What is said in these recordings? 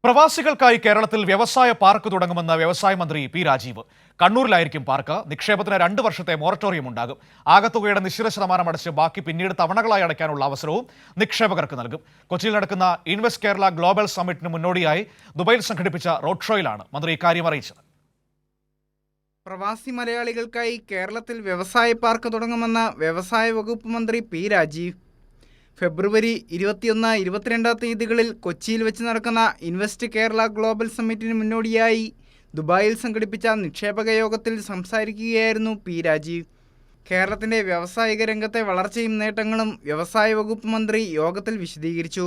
പ്രവാസികൾക്കായി കേരളത്തിൽ വ്യവസായ പാർക്ക് തുടങ്ങുമെന്ന് വ്യവസായ മന്ത്രി പി രാജീവ്. കണ്ണൂരിലായിരിക്കും പാർക്ക്. നിക്ഷേപത്തിന് 2 വർഷത്തെ മൊറട്ടോറിയം ഉണ്ടാകും. ആകത്തുകയുടെ നിശ്ചിത ശതമാനം അടച്ച് ബാക്കി പിന്നീട് തവണകളായി അടയ്ക്കാനുള്ള അവസരവും നിക്ഷേപകർക്ക് നൽകും. കൊച്ചിയിൽ നടക്കുന്ന ഇൻവെസ്റ്റ് കേരള ഗ്ലോബൽ സമ്മിറ്റിന് മുന്നോടിയായി ദുബൈയിൽ സംഘടിപ്പിച്ച റോഡ് ഷോയിലാണ് മന്ത്രി ഇക്കാര്യം അറിയിച്ചത്. പ്രവാസി മലയാളികൾക്കായി കേരളത്തിൽ വ്യവസായ പാർക്ക് തുടങ്ങുമെന്ന് വ്യവസായ വകുപ്പ് മന്ത്രി പി രാജീവ്. ഫെബ്രുവരി 21, 22 തീയതികളിൽ കൊച്ചിയിൽ വെച്ച് നടക്കുന്ന ഇൻവെസ്റ്റ് കേരള ഗ്ലോബൽ സമ്മിറ്റിന് മുന്നോടിയായി ദുബായിൽ സംഘടിപ്പിച്ച നിക്ഷേപക യോഗത്തിൽ സംസാരിക്കുകയായിരുന്നു പി രാജീവ്. കേരളത്തിൻ്റെ വ്യാവസായിക രംഗത്തെ വളർച്ചയും നേട്ടങ്ങളും വ്യവസായ വകുപ്പ് മന്ത്രി യോഗത്തിൽ വിശദീകരിച്ചു.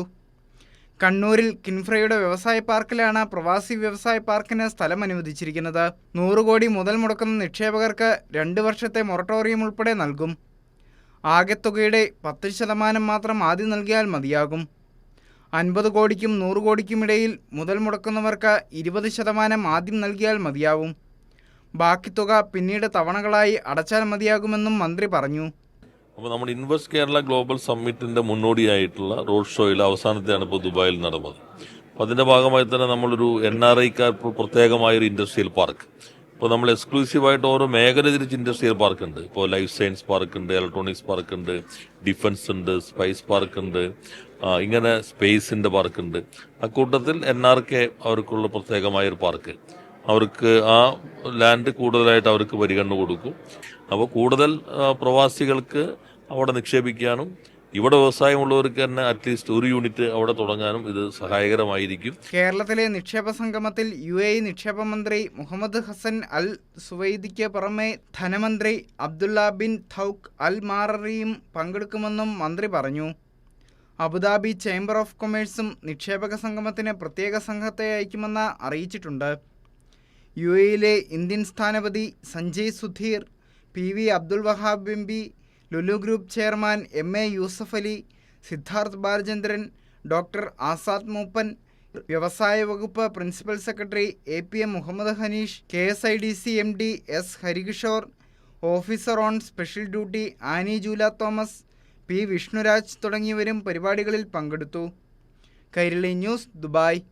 കണ്ണൂരിൽ കിൻഫ്രയുടെ വ്യവസായ പാർക്കിലാണ് പ്രവാസി വ്യവസായ പാർക്കിന് സ്ഥലം അനുവദിച്ചിരിക്കുന്നത്. 100 കോടി മുതൽ മുടക്കുന്ന നിക്ഷേപകർക്ക് 2 വർഷത്തെ മൊറട്ടോറിയം ഉൾപ്പെടെ നൽകും. ആകെത്തുകയുടെ 10% മാത്രം ആദ്യം നൽകിയാൽ മതിയാകും. 50 കോടിക്കും 100 കോടിക്കും ഇടയിൽ മുതൽ മുടക്കുന്നവർക്ക് 20% ആദ്യം നൽകിയാൽ മതിയാവും. ബാക്കി തുക പിന്നീട് തവണകളായി അടച്ചാൽ മതിയാകുമെന്നും മന്ത്രി പറഞ്ഞു. അപ്പോൾ നമ്മുടെ ഇൻവെസ്റ്റ് കേരള ഗ്ലോബൽ സമ്മിറ്റിൻ്റെ മുന്നോടിയായിട്ടുള്ള റോഡ് ഷോയിൽ അവസാനത്തെയാണ് ഇപ്പോൾ ദുബായിൽ നടന്നത്. അപ്പോൾ അതിൻ്റെ ഭാഗമായി തന്നെ നമ്മളൊരു NRIക്കാർക്ക് പ്രത്യേകമായൊരു ഇൻഡസ്ട്രിയൽ പാർക്ക്, ഇപ്പോൾ നമ്മൾ എക്സ്ക്ലൂസീവായിട്ട് ഓരോ മേഖല തിരിച്ച് ഇൻഡസ്ട്രിയൽ പാർക്ക് ഉണ്ട്. ഇപ്പോൾ ലൈഫ് സയൻസ് പാർക്ക് ഉണ്ട്, ഇലക്ട്രോണിക്സ് പാർക്ക് ഉണ്ട്, ഡിഫൻസ് ഉണ്ട്, സ്പൈസ് പാർക്ക് ഉണ്ട്, ഇങ്ങനെ സ്പേസിൻ്റെ പാർക്ക് ഉണ്ട്. അക്കൂട്ടത്തിൽ NRK അവർക്കുള്ള പ്രത്യേകമായൊരു പാർക്ക്, അവർക്ക് ആ ലാൻഡ് കൂടുതലായിട്ട് അവർക്ക് പരിഗണന കൊടുക്കും. അപ്പോൾ കൂടുതൽ പ്രവാസികൾക്ക് അവിടെ നിക്ഷേപിക്കാനും ഇവിടെ വ്യവസായമുള്ളവർക്ക് തന്നെ അറ്റ്ലീസ്റ്റ് ഒരു യൂണിറ്റ് അവിടെ തുടങ്ങാനും ഇത് സഹായകരമായിരിക്കും. കേരളത്തിലെ നിക്ഷേപ സംഗമത്തിൽ UAE നിക്ഷേപ മന്ത്രി മുഹമ്മദ് ഹസൻ അൽ സുവൈദിക്ക് പുറമെ ധനമന്ത്രി അബ്ദുള്ള ബിൻ ഥൗക്ക് അൽ മാററിയും പങ്കെടുക്കുമെന്നും മന്ത്രി പറഞ്ഞു. അബുദാബി ചേംബർ ഓഫ് കൊമേഴ്സും നിക്ഷേപക സംഗമത്തിന് പ്രത്യേക സംഘത്തെ അയക്കുമെന്ന് അറിയിച്ചിട്ടുണ്ട്. UAEയിലെ ഇന്ത്യൻ സ്ഥാനപതി Sanjay Sudhir, PV Abdul Wahab MP, Lulu group chairman MA Yusuff Ali, Siddharth Balachandran, doctor Azad Moopen, വ്യവസായ വകുപ്പ് principal secretary APM Muhammad Hanish, KSIDC MD S Harikishore, officer on special duty Anie Jula Thomas, P Vishnuraj തുടങ്ങിയവരും പരിപാടികളിൽ പങ്കെടുത്തു. Kairali news, Dubai.